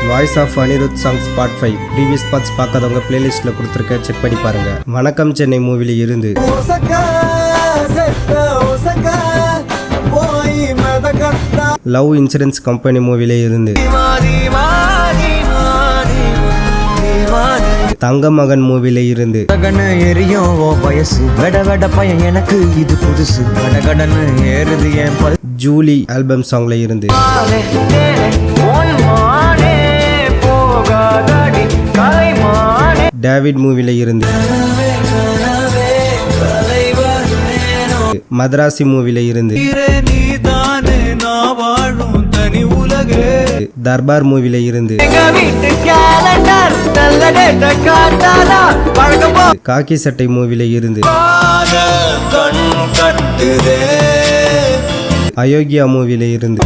Voice of Anirudh songs part 5 previous parts பார்க்காதவங்க பிளேலிஸ்ட்டில் கொடுத்துருக்க செக் பண்ணி பாருங்க. வணக்கம் சென்னை மூவில இருந்து, லவ் இன்சூரன்ஸ் கம்பெனி மூவில இருந்து, தங்க மகன் மூவில இருந்து, ஜூலி ஆல்பம் சாங்ல இருந்து, டேவிட் மூவில இருந்து, மதராசி மூவில இருந்து, தர்பார் மூவில இருந்து, காக்கி சட்டை மூவில இருந்து, அயோக்கியா மூவில இருந்து,